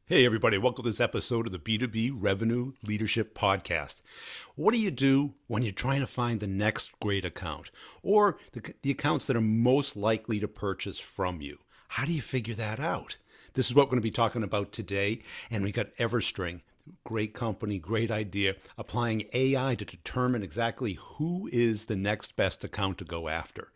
Hey, everybody, welcome to this episode of the B2B Revenue Leadership Podcast. What do you do when you're trying to find the next great account or the accounts that are most likely to purchase from you? How do you figure that out? This is what we're going to be talking about today. And we got Everstring, great company, great idea, applying AI to determine exactly who is the next best account to go after.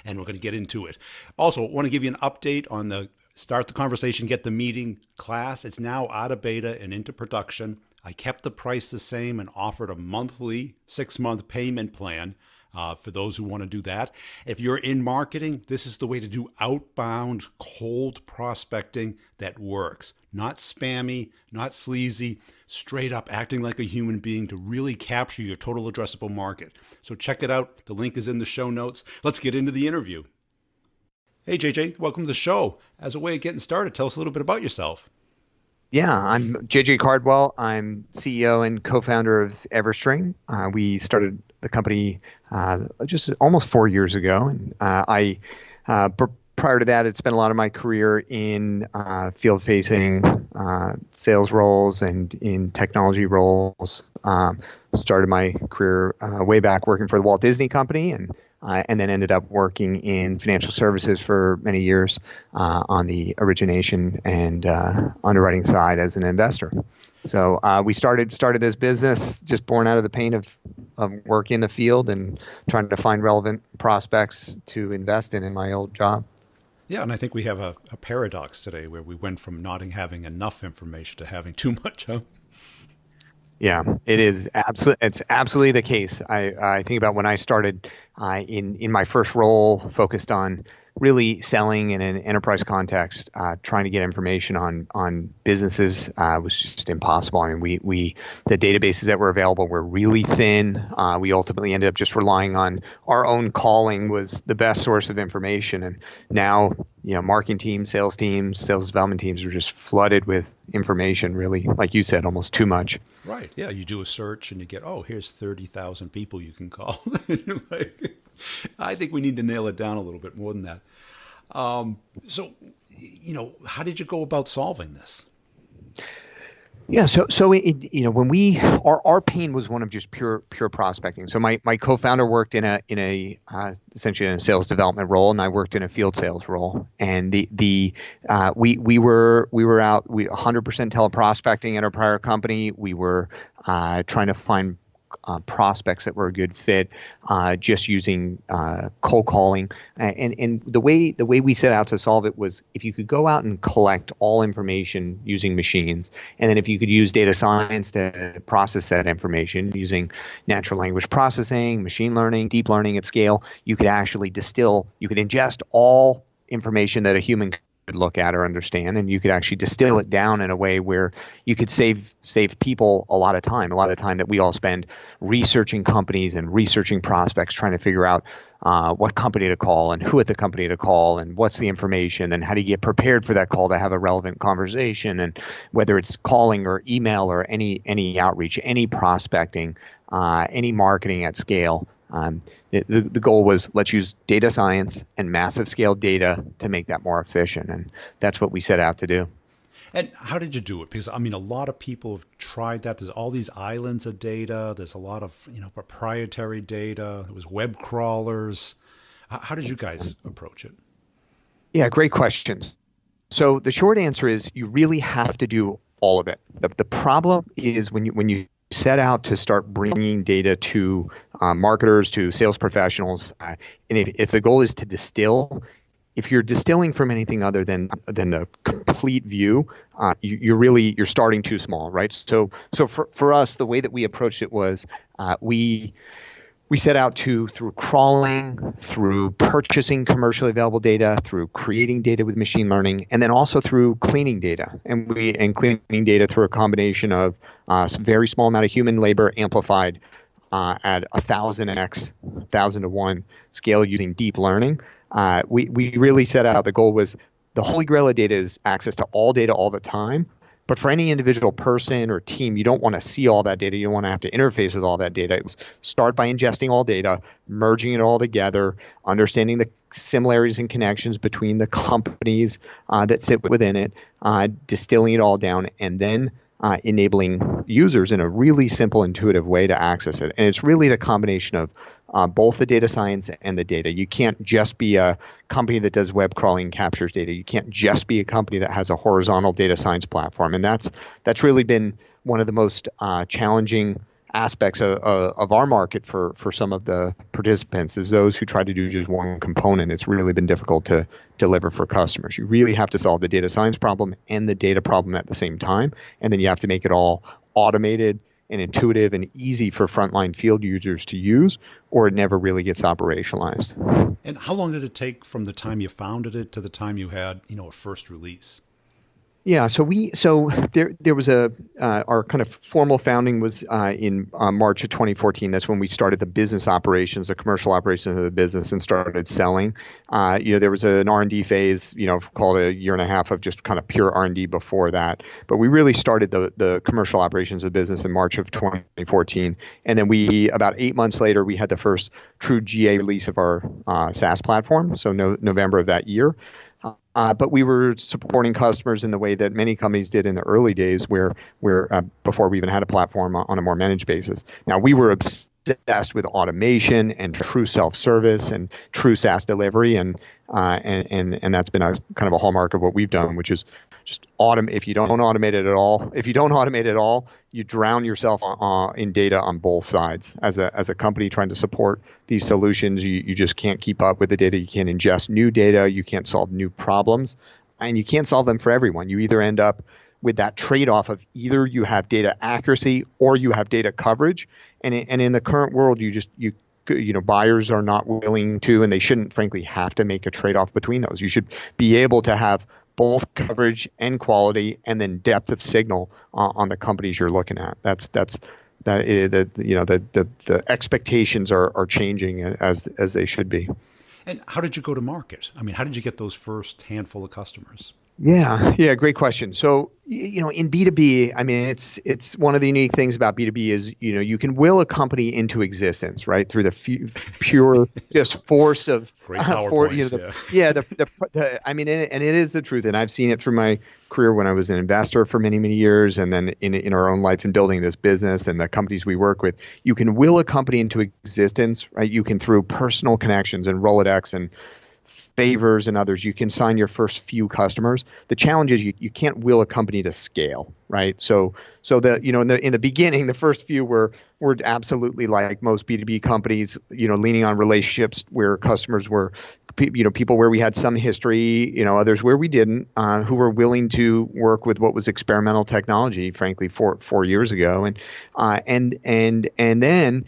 And we're going to get into it. Also, I want to give you an update on the Start the Conversation, Get the Meeting class. It's now out of beta and into production. I kept the price the same and offered a monthly 6-month payment plan for those who want to do that. If you're in marketing, this is the way to do outbound cold prospecting that works. Not spammy, not sleazy, straight up acting like a human being to really capture your total addressable market. So check it out. The link is in the show notes. Let's get into the interview. Hey, JJ, welcome to the show. As a way of getting started, tell us a little bit about yourself. Yeah, I'm JJ Cardwell. I'm CEO and co-founder of Everstring. We started the company just almost 4 years ago. And prior to that, had spent a lot of my career in field-facing sales roles and in technology roles. Started my career way back working for the Walt Disney Company and then ended up working in financial services for many years on the origination and underwriting side as an investor. So we started this business just born out of the pain of work in the field and trying to find relevant prospects to invest in my old job. Yeah, and I think we have a paradox today where we went from not having enough information to having too much. Yeah, it is it's absolutely the case. I think about when I started in my first role, focused on really selling in an enterprise context, trying to get information on businesses was just impossible. I mean, the databases that were available were really thin. We ultimately ended up just relying on our own calling was the best source of information. And now, marketing teams, sales development teams are just flooded with information, really, like you said, almost too much. Right. Yeah. You do a search and you get, here's 30,000 people you can call. I think we need to nail it down a little bit more than that. So, how did you go about solving this? Yeah, so when our pain was one of just pure prospecting. So my co-founder worked in a essentially in a sales development role, and I worked in a field sales role. And we were out 100% teleprospecting at our prior company. We were trying to find prospects that were a good fit, just using cold calling, and the way we set out to solve it was if you could go out and collect all information using machines, and then if you could use data science to process that information using natural language processing, machine learning, deep learning at scale, you could actually ingest all information that a human could look at or understand, and you could actually distill it down in a way where you could save people a lot of time that we all spend researching companies and researching prospects, trying to figure out what company to call and who at the company to call and what's the information and how do you get prepared for that call to have a relevant conversation, and whether it's calling or email or any outreach, any prospecting, any marketing at scale. The goal was let's use data science and massive scale data to make that more efficient. And that's what we set out to do. And how did you do it? Because, a lot of people have tried that. There's all these islands of data. There's a lot of, proprietary data. There was web crawlers. How did you guys approach it? Yeah, great questions. So the short answer is you really have to do all of it. The problem is when you set out to start bringing data to marketers, to sales professionals, and if the goal is to distill, if you're distilling from anything other than a complete view, you're starting too small, right? So for us, the way that we approached it was we set out to, through crawling, through purchasing commercially available data, through creating data with machine learning, and then also through cleaning data. And cleaning data through a combination of some very small amount of human labor amplified at 1,000x, 1,000 to 1 scale using deep learning. We really set out, the goal was the holy grail of data is access to all data all the time. But for any individual person or team, you don't want to see all that data. You don't want to have to interface with all that data. It was start by ingesting all data, merging it all together, understanding the similarities and connections between the companies that sit within it, distilling it all down, and then enabling users in a really simple, intuitive way to access it. And it's really the combination of both the data science and the data. You can't just be a company that does web crawling and captures data. You can't just be a company that has a horizontal data science platform. And that's really been one of the most challenging aspects of our market for some of the participants, is those who try to do just one component. It's really been difficult to deliver for customers. You really have to solve the data science problem and the data problem at the same time. And then you have to make it all automated and intuitive and easy for frontline field users to use, or it never really gets operationalized. And how long did it take from the time you founded it to the time you had, a first release? Yeah, so there was our kind of formal founding was in March of 2014. That's when we started the business operations, the commercial operations of the business, and started selling. There was an R&D phase, called a year and a half of just kind of pure R&D before that. But we really started the commercial operations of the business in March of 2014, and then about 8 months later, we had the first true GA release of our SaaS platform. So November of that year. But we were supporting customers in the way that many companies did in the early days, where before we even had a platform on a more managed basis. Now, we were obsessed with automation and true self-service and true SaaS delivery, and that's been a kind of a hallmark of what we've done, which is just automate. If you don't automate it at all, you drown yourself in data on both sides. As a company trying to support these solutions, you just can't keep up with the data. You can't ingest new data. You can't solve new problems, and you can't solve them for everyone. You either end up with that trade-off of either you have data accuracy or you have data coverage, and in the current world, buyers are not willing to, and they shouldn't, frankly, have to make a trade-off between those. You should be able to have both coverage and quality, and then depth of signal on the companies you're looking at. The expectations are changing as they should be. And how did you go to market? I mean, how did you get those first handful of customers? Yeah, great question. So, in B2B, I mean, it's one of the unique things about B2B is, you can will a company into existence, right? Through the pure just force of, great PowerPoints, I mean, and it is the truth. And I've seen it through my career when I was an investor for many, many years. And then in our own life in building this business and the companies we work with, you can will a company into existence, right? You can, through personal connections and Rolodex and favors and others, you can sign your first few customers. The challenge is you can't will a company to scale, right? So in the beginning, the first few were absolutely, like most B2B companies, leaning on relationships where customers were, people where we had some history, others where we didn't, who were willing to work with what was experimental technology, frankly, 4 years ago, and then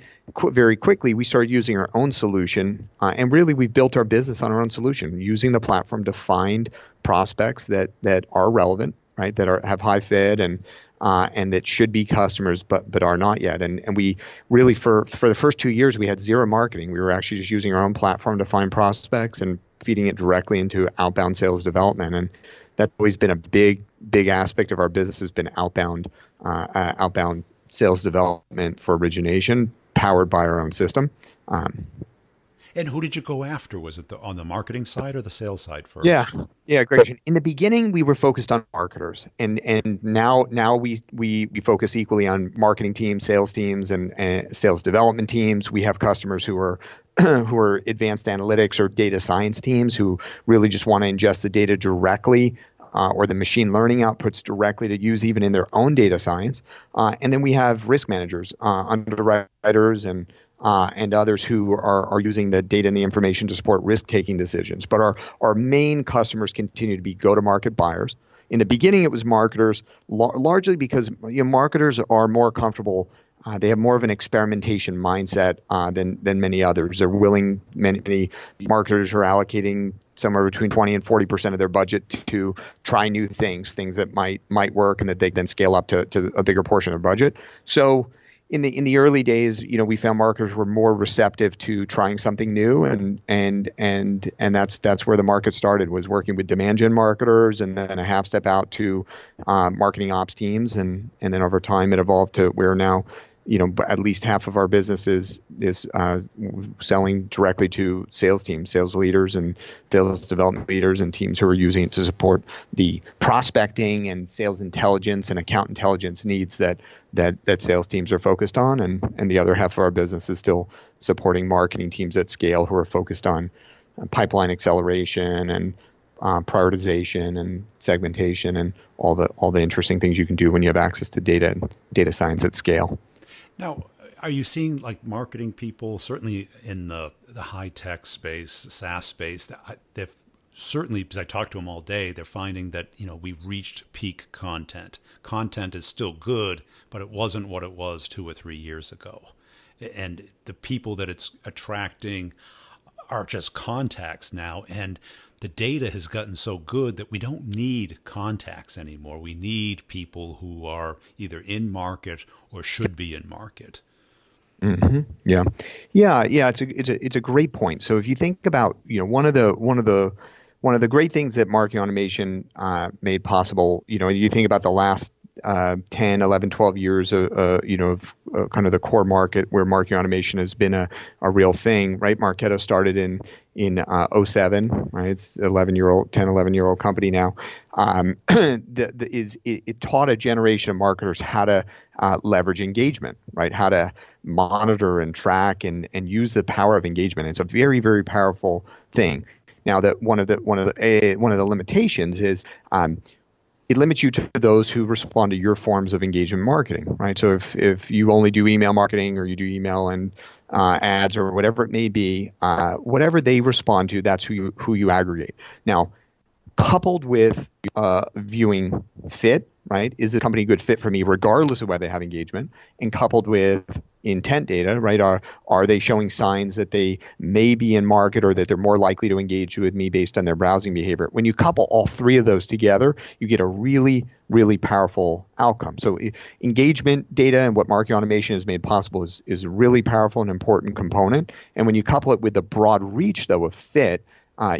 very quickly, we started using our own solution, and really we built our business on our own solution, using the platform to find prospects that are relevant, right? That have high fit and that should be customers, but are not yet. And we really, for the first 2 years, we had zero marketing. We were actually just using our own platform to find prospects and feeding it directly into outbound sales development. And that's always been a big aspect of our business, has been outbound sales development for origination, powered by our own system. And who did you go after? Was it on the marketing side or the sales side first? Yeah, great question. In the beginning, we were focused on marketers, and now we focus equally on marketing teams, sales teams, and sales development teams. We have customers who are advanced analytics or data science teams who really just want to ingest the data directly, or the machine learning outputs directly to use even in their own data science. And then we have risk managers, underwriters, and others who are using the data and the information to support risk-taking decisions. But our main customers continue to be go-to-market buyers. In the beginning, it was marketers, largely because marketers are more comfortable. They have more of an experimentation mindset than many others. They're willing. Many marketers are allocating somewhere between 20 and 40% of their budget to try new things that might work, and that they then scale up to a bigger portion of their budget. So in the early days, we found marketers were more receptive to trying something new, and that's where the market started, was working with demand gen marketers, and then a half step out to marketing ops teams, and then over time it evolved to where now at least half of our business is selling directly to sales teams, sales leaders, and sales development leaders, and teams who are using it to support the prospecting and sales intelligence and account intelligence needs that sales teams are focused on. And the other half of our business is still supporting marketing teams at scale who are focused on pipeline acceleration and prioritization and segmentation and all the interesting things you can do when you have access to data and data science at scale. Now, are you seeing like marketing people, certainly in the high tech space, SaaS space, they've certainly, because I talk to them all day, they're finding that, we've reached peak content. Content is still good, but it wasn't what it was 2 or 3 years ago. And the people that it's attracting are just contacts now. And the data has gotten so good that we don't need contacts anymore. We need people who are either in market or should be in market. Mm-hmm. Yeah. It's a great point. So if you think about, one of the great things that marketing automation made possible, you think about the last 10, 11, 12 years of kind of the core market where marketing automation has been a real thing, right? Marketo started in 07, right? It's 10, 11-year-old company now. It taught a generation of marketers how to leverage engagement, right? How to monitor and track and use the power of engagement. It's a very, very powerful thing. Now, that one of the limitations is it limits you to those who respond to your forms of engagement marketing, right? So if you only do email marketing, or you do email and ads, or whatever it may be, whatever they respond to, that's who you aggregate. Now, coupled with viewing fit, right? Is the company a good fit for me, regardless of whether they have engagement? And coupled with intent data, right? Are they showing signs that they may be in market, or that they're more likely to engage with me based on their browsing behavior? When you couple all three of those together, you get a really, really powerful outcome. So engagement data and what marketing automation has made possible is a really powerful and important component. And when you couple it with the broad reach, though, of fit,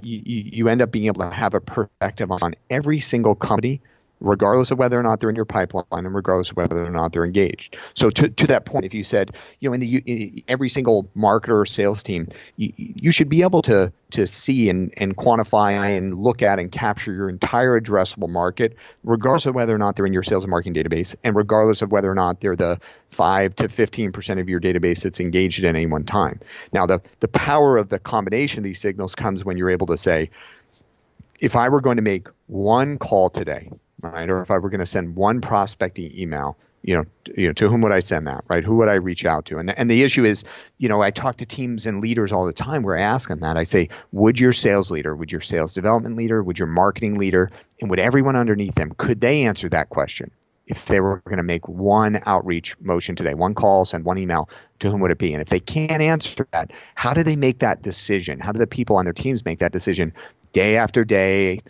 you end up being able to have a perspective on every single company, regardless of whether or not they're in your pipeline, and regardless of whether or not they're engaged. So to that point, if you said, in every single marketer or sales team, you should be able to see and quantify and look at and capture your entire addressable market, regardless of whether or not they're in your sales and marketing database, and regardless of whether or not they're the 5 to 15% of your database that's engaged at any one time. Now, the power of the combination of these signals comes when you're able to say, if I were going to make one call today, right, or if I were going to send one prospecting email, to whom would I send that, right? Who would I reach out to? And the issue is, I talk to teams and leaders all the time where I ask them that. I say, would your sales leader, would your sales development leader, would your marketing leader, and would everyone underneath them, could they answer that question? If they were going to make one outreach motion today, one call, send one email, to whom would it be? And if they can't answer that, how do they make that decision? How do the people on their teams make that decision day after day,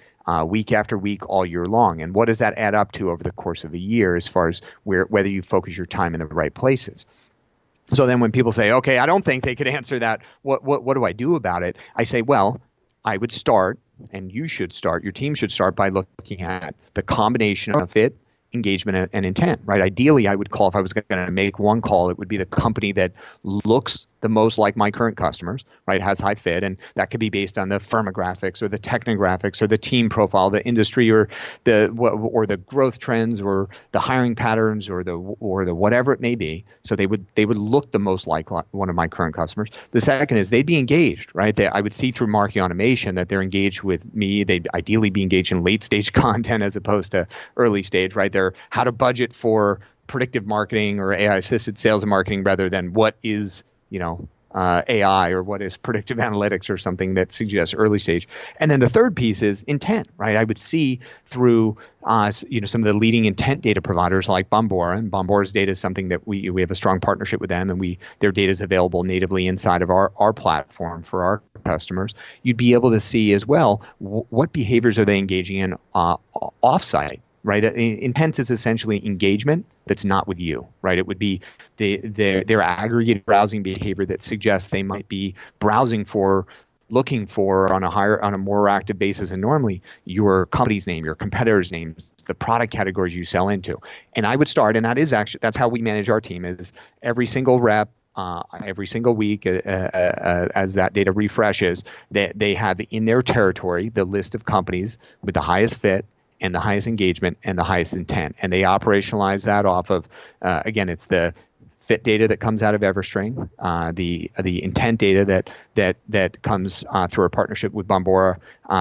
week after week, all year long? And what does that add up to over the course of a year, as far as whether you focus your time in the right places? So then when people say, okay, I don't think they could answer that, what do I do about it? I say, well, I would start, and you should start, your team should start by looking at the combination of fit, engagement, and intent, right? Ideally, I would call, if I was going to make one call, it would be the company that looks the most like my current customers, right? Has high fit, and that could be based on the firmographics or the technographics or the team profile, the industry, or the growth trends, or the hiring patterns, or the whatever it may be. So they would look the most like one of my current customers. The second is they'd be engaged, right? I would see through marketing automation that they're engaged with me. They'd ideally be engaged in late stage content as opposed to early stage, right? They're how to budget for predictive marketing or AI assisted sales and marketing, rather than what is AI, or what is predictive analytics, or something that suggests early stage. And then the third piece is intent, right? I would see through some of the leading intent data providers like Bombora, and Bombora's data is something that we have a strong partnership with them, and their data is available natively inside of our platform for our customers. You'd be able to see as well what behaviors are they engaging in offsite, right? Intent is essentially engagement that's not with you, right? It would be their aggregate browsing behavior that suggests they might be looking for on a more active basis than normally your company's name, your competitor's names, the product categories you sell into. And I would start, and that's how we manage our team, is every single rep, every single week, as that data refreshes, they have in their territory the list of companies with the highest fit and the highest engagement and the highest intent. And they operationalize that off of, again, it's the fit data that comes out of Everstring, the intent data that comes through our partnership with Bombora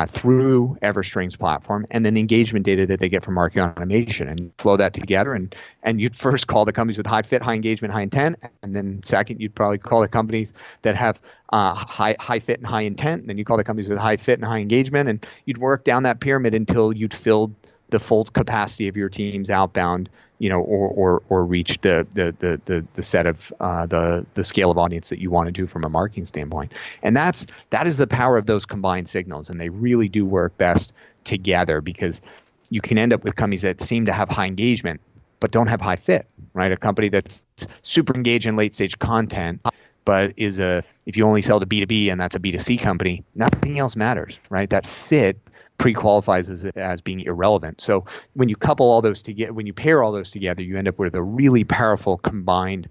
through Everstring's platform, and then the engagement data that they get from marketing automation, and flow that together. And you'd first call the companies with high fit, high engagement, high intent, and then second you'd probably call the companies that have high fit and high intent, and then you call the companies with high fit and high engagement, and you'd work down that pyramid until you'd filled the full capacity of your team's outbound, or reach the set of the scale of audience that you want to do from a marketing standpoint. And that is the power of those combined signals, and they really do work best together, because you can end up with companies that seem to have high engagement but don't have high fit, right? A company that's super engaged in late stage content, but if you only sell to B2B and that's a B2C company, nothing else matters, right? That fit pre-qualifies as being irrelevant. So when you couple all those together, when you pair all those together, you end up with a really powerful combined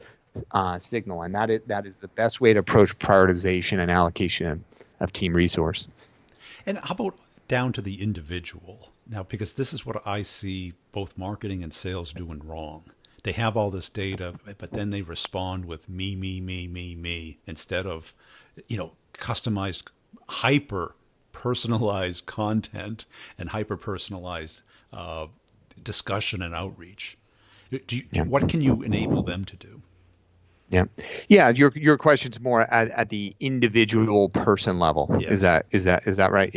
signal, and that is the best way to approach prioritization and allocation of team resource. And how about down to the individual? Now, because this is what I see both marketing and sales doing wrong. They have all this data, but then they respond with me, instead of, customized, hyper-personalized content and hyper-personalized discussion and outreach. What can you enable them to do? Yeah. Your question's more at the individual person level. Yes. Is that right?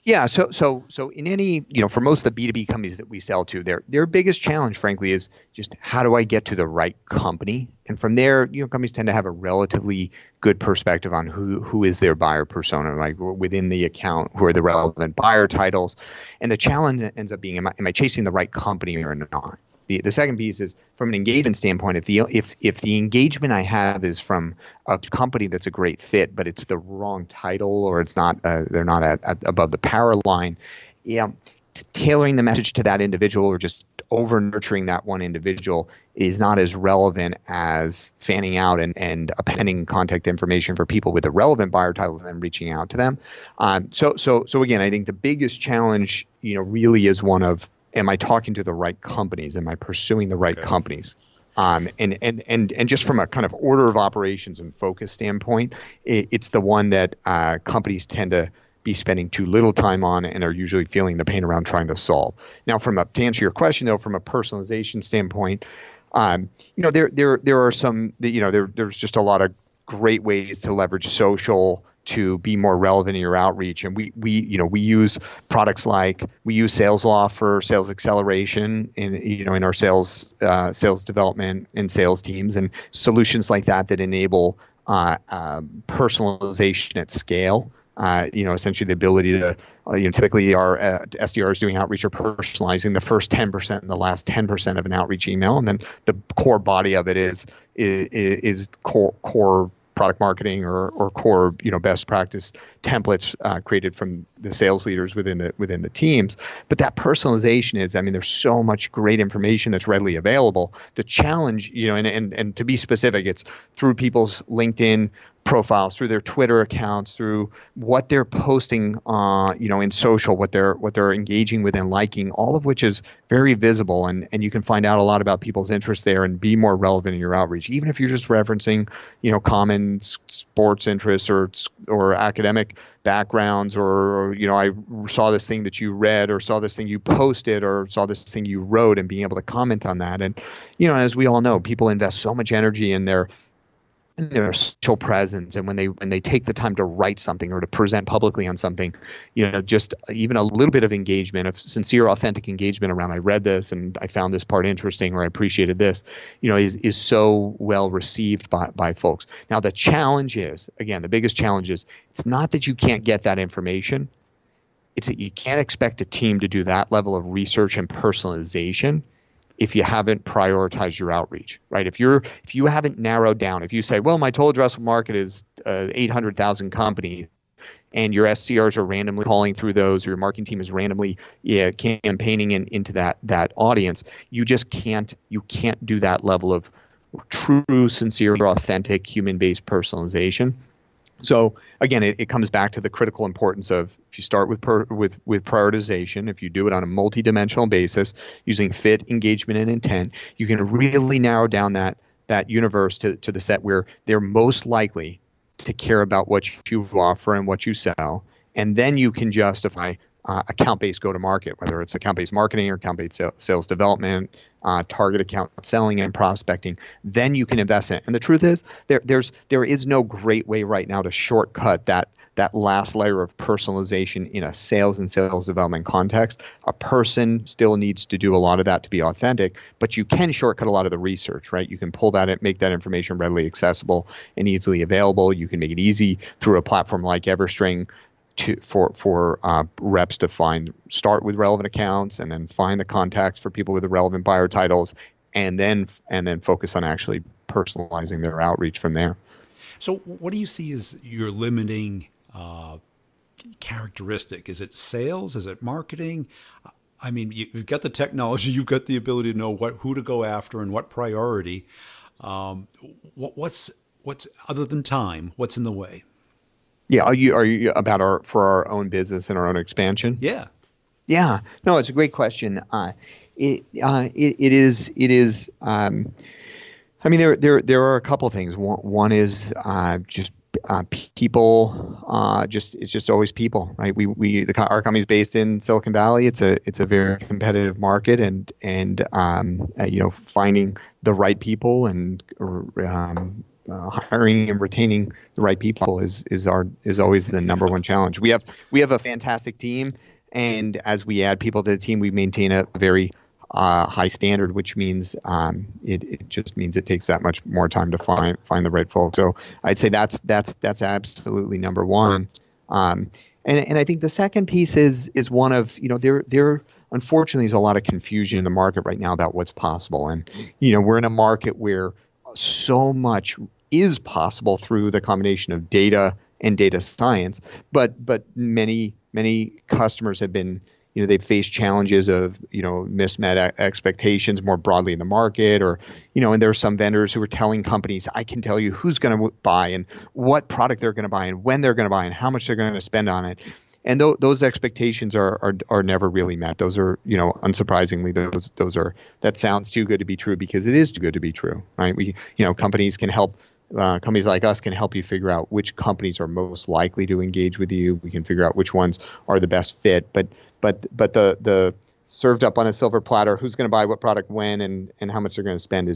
Yeah. So in any, for most of the B2B companies that we sell to, their biggest challenge, frankly, is just how do I get to the right company? And from there, companies tend to have a relatively good perspective on who is their buyer persona, like within the account, who are the relevant buyer titles. And the challenge ends up being, am I chasing the right company or not? The second piece is from an engagement standpoint. If the engagement I have is from a company that's a great fit, but it's the wrong title, or it's not they're not at above the power line, tailoring the message to that individual or just over nurturing that one individual is not as relevant as fanning out and appending contact information for people with the relevant buyer titles and then reaching out to them. So again, I think the biggest challenge, really is one of, am I talking to the right companies? Am I pursuing the right companies? And just from a kind of order of operations and focus standpoint, it's the one that companies tend to be spending too little time on and are usually feeling the pain around trying to solve. Now, to answer your question, though, from a personalization standpoint, there are some, there's just a lot of great ways to leverage social to be more relevant in your outreach. And we use products like, we use SalesLoft for sales acceleration in our sales development and sales teams, and solutions like that enable personalization at scale. Essentially the ability to, typically our SDRs doing outreach are personalizing the first 10% and the last 10% of an outreach email, and then the core body of it is core product marketing or core best practice templates created from the sales leaders within the teams. But that personalization is, there's so much great information that's readily available. The challenge, and to be specific, it's through people's LinkedIn profiles, through their Twitter accounts, through what they're posting, in social, what they're engaging with and liking, all of which is very visible, and you can find out a lot about people's interests there and be more relevant in your outreach, even if you're just referencing, common sports interests or academic backgrounds, or I saw this thing that you read, or saw this thing you posted, or saw this thing you wrote, and being able to comment on that. And as we all know, people invest so much energy in their social presence, and when they take the time to write something or to present publicly on something, just even a little bit of engagement, of sincere, authentic engagement around, I read this and I found this part interesting, or I appreciated this, is so well received by folks. Now the challenge is, again, the biggest challenge is, it's not that you can't get that information, you can't expect a team to do that level of research and personalization if you haven't prioritized your outreach, right? If you haven't narrowed down, if you say, well, my total addressable market is 800,000 companies, and your SDRs are randomly calling through those, or your marketing team is randomly campaigning into that audience, you can't do that level of true, sincere, authentic, human-based personalization. So again, it comes back to the critical importance of, if you start with prioritization, if you do it on a multidimensional basis using fit, engagement, and intent, you can really narrow down that universe to the set where they're most likely to care about what you offer and what you sell. And then you can justify account-based go-to-market, whether it's account-based marketing or account-based sales development, target account selling and prospecting. Then you can invest in it. And the truth is, there is no great way right now to shortcut that last layer of personalization in a sales and sales development context. A person still needs to do a lot of that to be authentic, but you can shortcut a lot of the research, right? You can pull that and make that information readily accessible and easily available. You can make it easy through a platform like Everstring for reps to start with relevant accounts and then find the contacts for people with the relevant buyer titles, and then focus on actually personalizing their outreach from there. So what do you see as your limiting characteristic? Is it sales? Is it marketing? I mean, you've got the technology, you've got the ability to know who to go after and what priority. What's other than time? What's in the way? Yeah, are you about for our own business and our own expansion? Yeah. No, it's a great question. It is. I mean, there are a couple of things. One is just people. It's just always people, right? Our company's based in Silicon Valley. It's a very competitive market, and finding the right people and hiring and retaining the right people is always the number one challenge. We have a fantastic team, and as we add people to the team, we maintain a very high standard, which means it just means it takes that much more time to find the right folks. So I'd say that's absolutely number one. And I think the second piece is one of, there unfortunately is a lot of confusion in the market right now about what's possible, and we're in a market where so much is possible through the combination of data and data science, but many customers have been, they've faced challenges of, mismet expectations more broadly in the market, or, and there are some vendors who are telling companies, I can tell you who's going to buy and what product they're going to buy and when they're going to buy and how much they're going to spend on it. And those expectations are never really met. Those are, unsurprisingly, that sounds too good to be true, because it is too good to be true, right? Companies can help. Companies like us can help you figure out which companies are most likely to engage with you. We can figure out which ones are the best fit. But the served up on a silver platter, who's going to buy what product when and how much they're going to spend,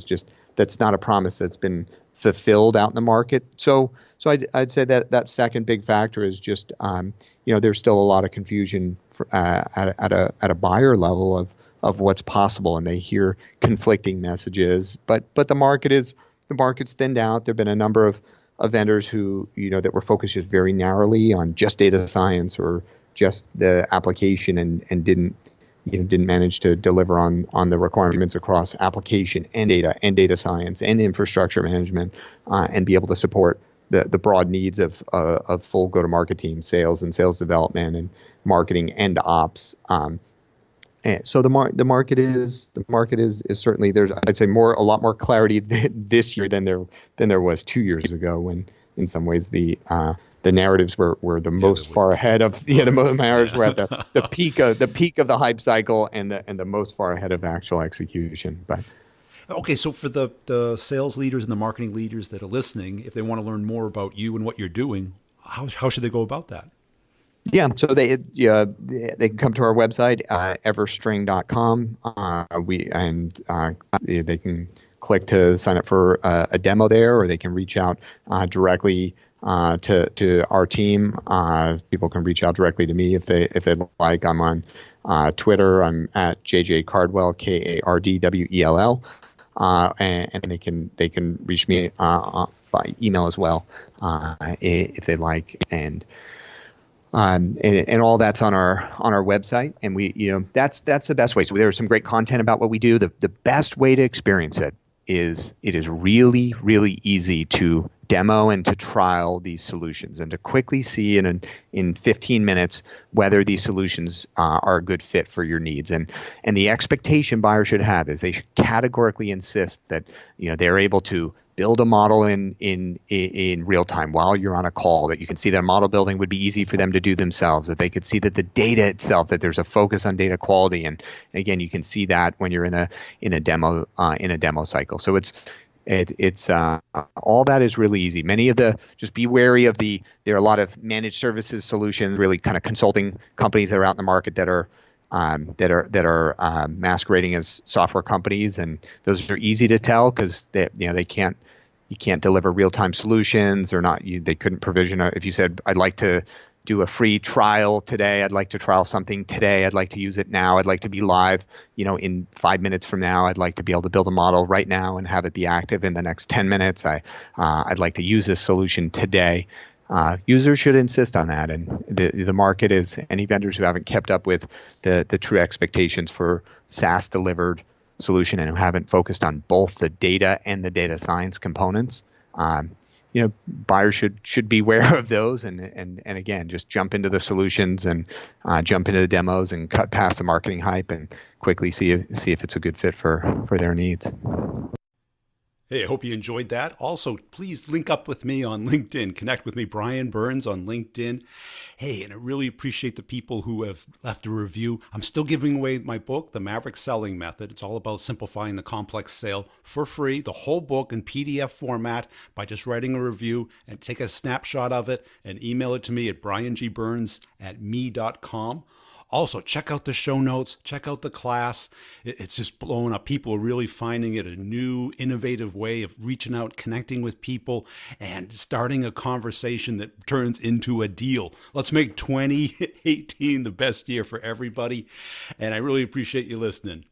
that's not a promise that's been fulfilled out in the market. So I'd say that second big factor is just there's still a lot of confusion at a buyer level of what's possible, and they hear conflicting messages. But the market's thinned out. There've been a number of vendors who that were focused just very narrowly on just data science or just the application and didn't manage to deliver on the requirements across application and data science and infrastructure management, and be able to support the broad needs of full go-to-market teams, sales and sales development and marketing and ops. And so the market is certainly, there's, I'd say, a lot more clarity this year than there was 2 years ago, when in some ways the narratives were the most far ahead of the narratives were at the peak of the hype cycle and the most far ahead of actual execution. But okay, so for the sales leaders and the marketing leaders that are listening, if they want to learn more about you and what you're doing, how should they go about that? Yeah, so they can come to our website, everstring.com. They can click to sign up for a demo there, or they can reach out directly to our team. People can reach out directly to me if they'd like. I'm on Twitter. I'm at JJ Cardwell, Kardwell, and they can reach me by email as well if they like. And And all that's on our website. And that's the best way. So there's some great content about what we do. The best way to experience it is really, really easy to demo and to trial these solutions and to quickly see in 15 minutes whether these solutions are a good fit for your needs. And the expectation buyers should have is they should categorically insist that they're able to build a model in real time while you're on a call, that you can see that model building would be easy for them to do themselves, that they could see that the data itself, that there's a focus on data quality. And again, you can see that when you're in a demo cycle. So it's all that is really easy. Just be wary of there are a lot of managed services solutions, really kind of consulting companies that are out in the market that are masquerading as software companies, and those are easy to tell because you can't deliver real-time solutions, or they couldn't provision. If you said, I'd like to do a free trial today, I'd like to trial something today, I'd like to use it now, I'd like to be live, in 5 minutes from now, I'd like to be able to build a model right now and have it be active in the next 10 minutes. I'd like to use this solution today. Users should insist on that, and the market is any vendors who haven't kept up with the true expectations for SaaS delivered solution and who haven't focused on both the data and the data science components. Buyers should be aware of those, and again, just jump into the solutions and jump into the demos and cut past the marketing hype and quickly see if it's a good fit for their needs. Hey, I hope you enjoyed that. Also, please link up with me on LinkedIn. Connect with me, Brian Burns, on LinkedIn. Hey, and I really appreciate the people who have left a review. I'm still giving away my book, The Maverick Selling Method. It's all about simplifying the complex sale for free, the whole book in PDF format, by just writing a review, and take a snapshot of it and email it to me at briangbburns@me.com. Also, check out the show notes, check out the class. It's just blowing up. People are really finding it a new, innovative way of reaching out, connecting with people, and starting a conversation that turns into a deal. Let's make 2018 the best year for everybody. And I really appreciate you listening.